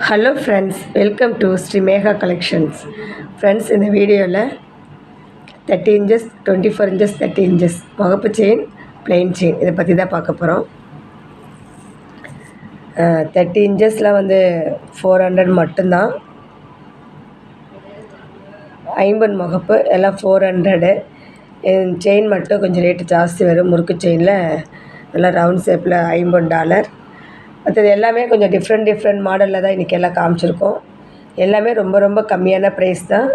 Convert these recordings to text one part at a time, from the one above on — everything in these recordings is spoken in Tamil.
Hello friends, welcome to Sri Megha collections. Friends, இந்த வீடியோவில் 30 இன்ச்சஸ் 24 இன்ச்சஸ் 30 இன்ச்சஸ் முகப்பு செயின், பிளெயின் செயின் இதை பற்றி தான் பார்க்க போகிறோம். 30 இன்ச்சஸில் வந்து 400 மட்டும்தான். 50 முகப்பு எல்லாம் 400. செயின் மட்டும் கொஞ்சம் ரேட்டு ஜாஸ்தி வரும். முறுக்கு செயினில் நல்லா ரவுண்ட் ஷேப்பில் $50. மற்றது எல்லாமே கொஞ்சம் டிஃப்ரெண்ட் மாடலில் தான் இன்றைக்கி எல்லாம் காமிச்சிருக்கோம். எல்லாமே ரொம்ப கம்மியான ப்ரைஸ் தான்.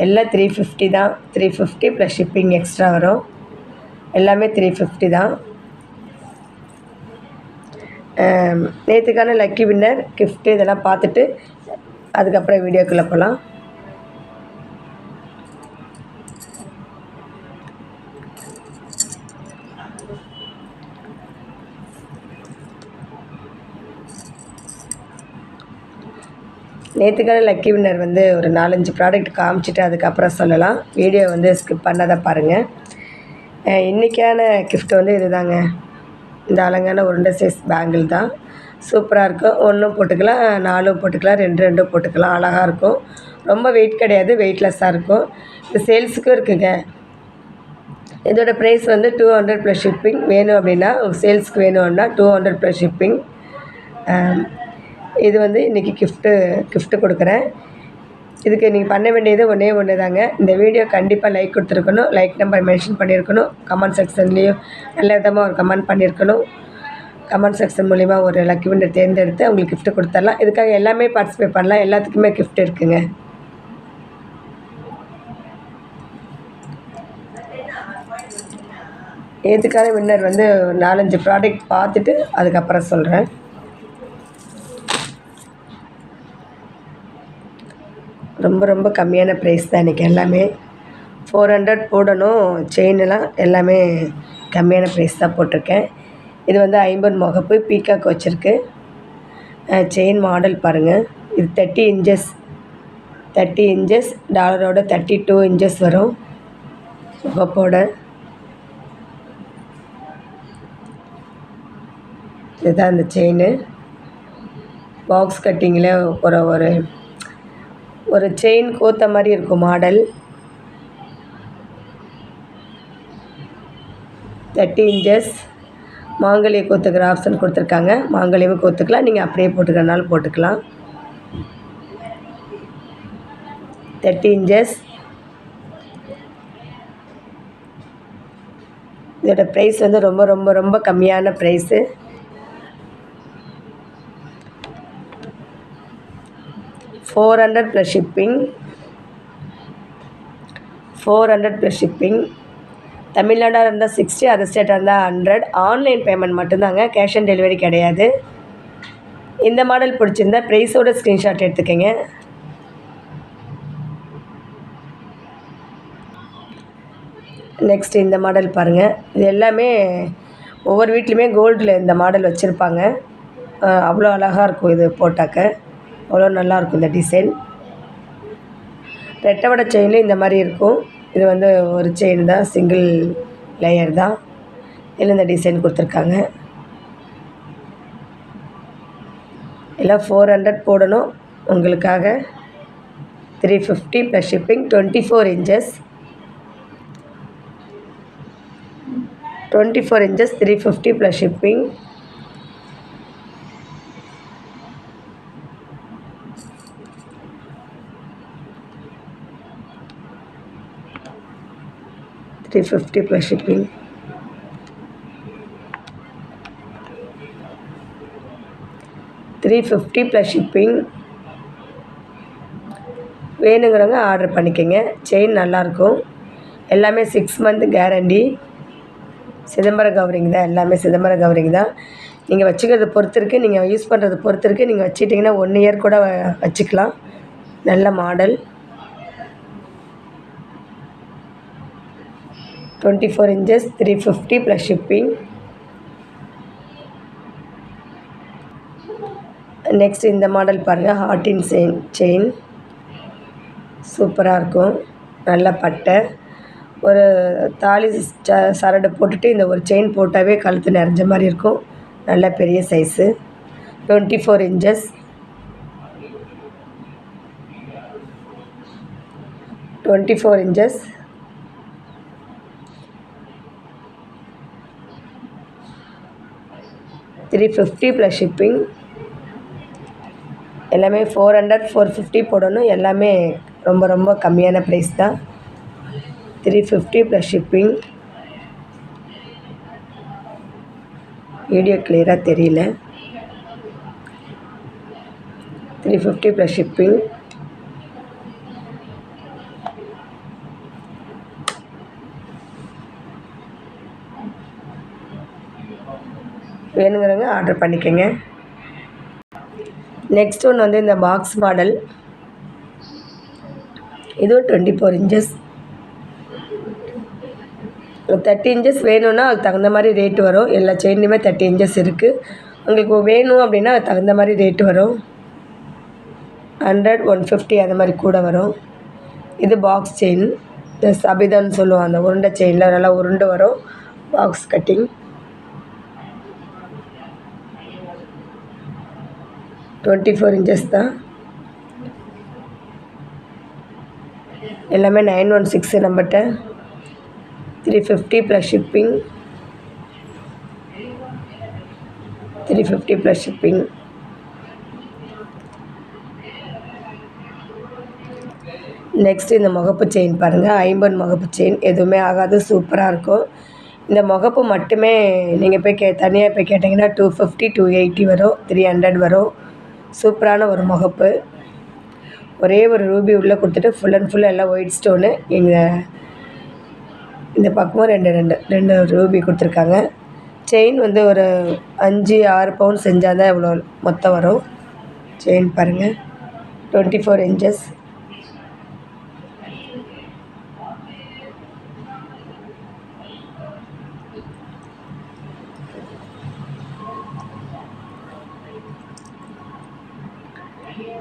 எல்லாம் 350 தான். 350 ப்ளஸ் ஷிப்பிங் எக்ஸ்ட்ரா வரும். எல்லாமே 350 தான். நேற்றுக்கான லக்கி வின்னர் கிஃப்ட்டு இதெல்லாம் பார்த்துட்டு அதுக்கப்புறம் வீடியோக்குள்ளே போகலாம். நேற்றுக்கான லக்கி வின்னர் வந்து ஒரு 4-5 ப்ராடக்ட் காமிச்சிட்டு அதுக்கப்புறம் சொல்லலாம். வீடியோ வந்து ஸ்கிப் பண்ணாத பாருங்கள். இன்றைக்கான கிஃப்ட் வந்து இது தாங்க. இந்த அழகான உருண்டை சைஸ் பேங்கிள் தான். சூப்பராக இருக்கும். 1 போட்டுக்கலாம், 4 போட்டுக்கலாம், 2 போட்டுக்கலாம். அழகாக இருக்கும். ரொம்ப வெயிட் கிடையாது, வெயிட்லெஸ்ஸாக இருக்கும். இது சேல்ஸுக்கும் இருக்குங்க. இதோட ப்ரைஸ் வந்து 200 ப்ளஸ் ஷிப்பிங். வேணும் அப்படின்னா சேல்ஸுக்கு வேணும்னா 200 ப்ளஸ் ஷிப்பிங். இது வந்து இன்றைக்கி கிஃப்ட்டு கொடுக்குறேன். இதுக்கு நீங்கள் பண்ண வேண்டியது ஒன்று தாங்க. இந்த வீடியோ கண்டிப்பாக லைக் கொடுத்துருக்கணும். லைக் நம்பர் மென்ஷன் பண்ணியிருக்கணும். கமெண்ட் செக்ஷன்லேயும் நல்ல விதமாக ஒரு கமெண்ட் பண்ணியிருக்கணும். கமெண்ட் செக்ஷன் மூலிமா ஒரு லக்கி வின்னர் தேர்ந்தெடுத்து அவங்களுக்கு கிஃப்ட்டு கொடுத்துடலாம். இதுக்காக எல்லாமே பார்ட்டிசிபேட் பண்ணலாம். எல்லாத்துக்குமே கிஃப்ட் இருக்குங்க. இதுக்கான வின்னர் வந்து 4-5 ப்ராடக்ட் பார்த்துட்டு அதுக்கப்புறம் சொல்கிறேன். ரொம்ப கம்மியான ப்ரைஸ் தான் இன்றைக்கி. எல்லாமே 400 போடணும். செயினெல்லாம் எல்லாமே கம்மியான ப்ரைஸ் தான் போட்டிருக்கேன். இது வந்து 50 முகப்பு பீக்காக் வச்சுருக்கு. செயின் மாடல் பாருங்கள். இது 30 இன்ச்சஸ் டாலரோட 32 இன்ச்சஸ் வரும் முகப்போட. இதுதான் இந்த செயின். பாக்ஸ் கட்டிங்கில் ஒரு செயின் கோத்த மாதிரி இருக்கும் மாடல். 30 இன்ச்சஸ் மாங்கல்ய கோத்துக்கிற ஆப்ஷன் கொடுத்துருக்காங்க. மாங்கல்யமும் கோத்துக்கலாம், நீங்கள் அப்படியே போட்டுக்கிறனாலும் போட்டுக்கலாம். 30 இன்ச்சஸ். இதோட ப்ரைஸ் வந்து ரொம்ப கம்மியான price. 400 plus shipping. 400 plus shipping. தமிழ்நாடாக இருந்தால் 60, அதர் ஸ்டேட்டாக இருந்தால் 100. ஆன்லைன் பேமெண்ட் மட்டும்தாங்க, கேஷ் ஆன் டெலிவரி கிடையாது. இந்த மாடல் பிடிச்சிருந்தா ப்ரைஸோட ஸ்க்ரீன்ஷாட் எடுத்துக்கோங்க. நெக்ஸ்ட் இந்த மாடல் பாருங்கள். இது எல்லாமே ஒவ்வொரு வீட்லேயுமே கோல்டில் இந்த மாடல் வச்சுருப்பாங்க. அவ்வளோ அழகாக இருக்கும். இது போட்டாக்க அவ்வளோ நல்லாயிருக்கும் இந்த டிசைன். ரெட்டை வடை செயினில் இந்த மாதிரி இருக்கும். இது வந்து ஒரு செயின் தான், சிங்கிள் லேயர் தான். இதில் இந்த டிசைன் கொடுத்துருக்காங்க. எல்லாம் 400 போடணும். உங்களுக்காக 350 plus shipping. 24 inches 350 plus shipping. $350 plus shipping. $350 plus shipping. வேணுங்கிறவங்க ஆர்டர் பண்ணிக்கோங்க. செயின் நல்லாயிருக்கும். எல்லாமே 6 மந்த் கேரண்டி. சிதம்பரம் கவரிங் தான். எல்லாமே சிதம்பரம் கவரிங் தான். நீங்கள் வச்சுக்கிறத பொறுத்து இருக்குது, நீங்கள் யூஸ் பண்ணுறத பொறுத்து இருக்குது. நீங்கள் வச்சுட்டிங்கன்னா 1 இயர் கூட வச்சுக்கலாம். நல்ல model. 24 inches 350 plus shipping. Next இந்த மாடல் பாருங்கள். ஹார்டின் செயின் சூப்பராக இருக்கும். நல்ல பட்டை ஒரு தாலி சரடு போட்டுட்டு இந்த ஒரு செயின் போட்டாவே கழுத்து நிறைஞ்ச மாதிரி இருக்கும். நல்ல பெரிய size. 24 inches. 24 inches. $350 plus shipping. எல்லாமே 400 450 போடணும். எல்லாமே ரொம்ப ரொம்ப கம்மியான ப்ரைஸ் தான். 350 ப்ளஸ் ஷிப்பிங். வீடியோ கிளியராக தெரியல. 350 ப்ளஸ் ஷிப்பிங். வேணுங்கிறவங்க ஆர்டர் பண்ணிக்கோங்க. நெக்ஸ்ட் ஒன்று வந்து இந்த பாக்ஸ் மாடல். இதுவும் 24 inches. 30 inches வேணும்னா அதுக்கு தகுந்த மாதிரி ரேட்டு வரும். எல்லா செயின்லையுமே 30 inches இருக்குது. உங்களுக்கு வேணும் அப்படின்னா அதுக்கு தகுந்த மாதிரி ரேட்டு வரும். 100 150 அந்த மாதிரி கூட வரும். இது பாக்ஸ் செயின். இந்த சபிதான்னு சொல்லுவோம், அந்த உருண்டை செயினில் நல்லா உருண்டு வரும். Box cutting. 24 inches தான். எல்லாமே 916 நம்பர்கிட்ட. 350 plus shipping. 350 plus shipping. Next இந்த முகப்பு செயின் பாருங்கள். 50 முகப்பு செயின். எதுவுமே ஆகாது, சூப்பராக இருக்கும். இந்த முகப்பு மட்டுமே நீங்கள் போய் தனியாக போய் கேட்டிங்கன்னா 250 280 வரும், 300 வரும். சூப்பரான ஒரு முகப்பு. ஒரே ஒரு ரூபி உள்ளே கொடுத்துட்டு ஃபுல் அண்ட் ஃபுல் எல்லாம் ஒயிட் ஸ்டோனு. இந்த பக்கமும் ரெண்டு ரூபி கொடுத்துருக்காங்க. செயின் வந்து ஒரு 5-6 பவுன் செஞ்சால் தான் இவ்வளோ மொத்தம் வரும். செயின் பாருங்கள். 24 inches.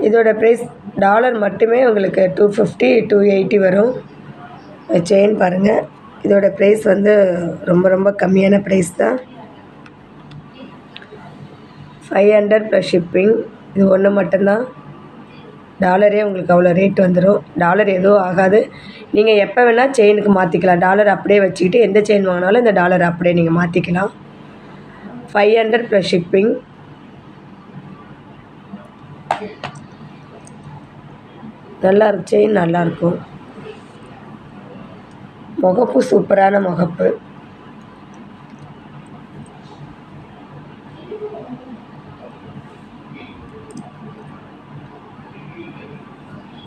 இதோட ப்ரைஸ் டாலர் மட்டுமே உங்களுக்கு 250 280 வரும். செயின் பாருங்கள். இதோட ப்ரைஸ் வந்து ரொம்ப ரொம்ப கம்மியான ப்ரைஸ் தான். 500 ப்ளஸ் ஷிப்பிங். இது ஒன்று மட்டும்தான். டாலரே உங்களுக்கு அவ்வளோ ரேட் வந்துடும். டாலர் எதுவும் ஆகாது. நீங்கள் எப்போ வேணால் செயினுக்கு மாற்றிக்கலாம். டாலர் அப்படியே வச்சுக்கிட்டு எந்த செயின் வாங்கினாலும் இந்த டாலர் அப்படியே நீங்கள் மாற்றிக்கலாம். 500 ப்ளஸ் ஷிப்பிங். நல்லாயிருக்கும். செயின் நல்லாயிருக்கும். முகப்பு சூப்பரான முகப்பு.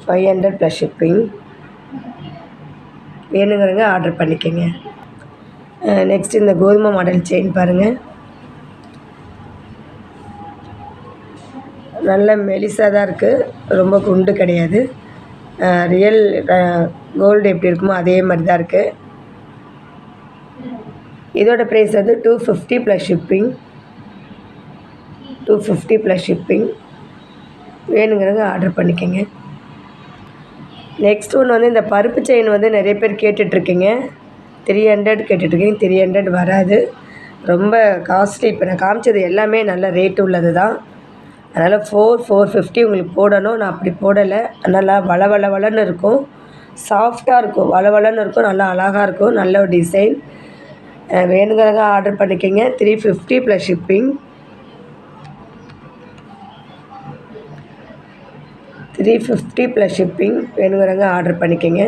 $500 ப்ளஸ் ஷிப்பிங். வேணுங்கிறவங்க ஆர்டர் பண்ணிக்கோங்க. நெக்ஸ்ட் இந்த கோதுமை மாடல் செயின் பாருங்கள். நல்ல மெலிசாக தான் இருக்குது, ரொம்ப குண்டு கிடையாது. ரியல் கோல்டு எப்படி இருக்குமோ அதே மாதிரி தான் இருக்குது. இதோட ப்ரைஸ் வந்து 250 ப்ளஸ் ஷிப்பிங். 250 plus shipping. வேணுங்கிறவங்க ஆர்டர் பண்ணிக்கோங்க. நெக்ஸ்ட் ஒன்று வந்து இந்த பருப்பு செயின் வந்து நிறைய பேர் கேட்டுட்ருக்கீங்க. 300 கேட்டுட்ருக்கீங்க. 300 வராது, ரொம்ப காஸ்ட்லி. இப்போ நான் காமிச்சது எல்லாமே நல்ல ரேட்டு உள்ளது தான். அதனால் 450 உங்களுக்கு போடணும். நான் அப்படி போடலை. நல்லா வளவளன்னு இருக்கும், சாஃப்டாக இருக்கும், வளவளன்னு இருக்கும், நல்லா அழகாக இருக்கும். நல்ல ஒரு டிசைன். வேணுங்கிறவங்க ஆர்டர் பண்ணிக்கோங்க. 350 ப்ளஸ் ஷிப்பிங். 350 plus shipping. வேணுங்கிறவங்க ஆர்டர் பண்ணிக்கோங்க.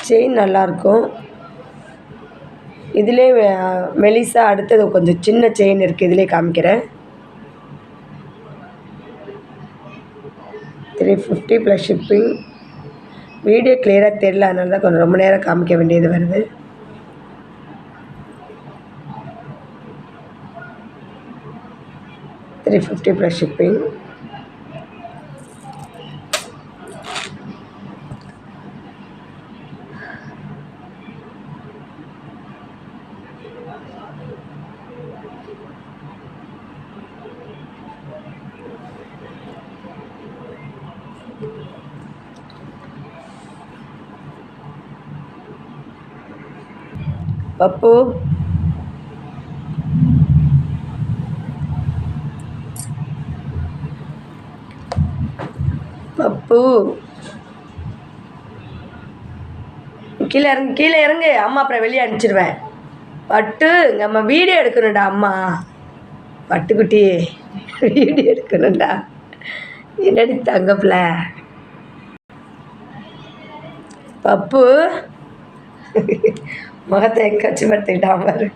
செயின் நல்லாயிருக்கும். இதிலே மெலிசா அடுத்தது கொஞ்சம் சின்ன செயின் இருக்குது, இதிலே காமிக்கிறேன். 350 ப்ளஸ் ஷிப்பிங். வீடியோ கிளியராக தெரியல, அதனால தான் கொஞ்சம் ரொம்ப நேரம் காமிக்க வேண்டியது வருது. $350 ப்ளஸ் ஷிப்பிங். பப்பு பப்பு கீழே இறங்கு கீழே இறங்கு, அம்மா அப்புறம் வெளியே அனுப்பிச்சிடுவேன். பட்டு நம்ம வீடியோ எடுக்கணும்டா அம்மா. பட்டுக்குட்டி வீடியோ எடுக்கணும்டா. என்னடி தங்கப்பில பப்பு முகத்தை கட்சி படுத்துக்கிட்டான் பாரு.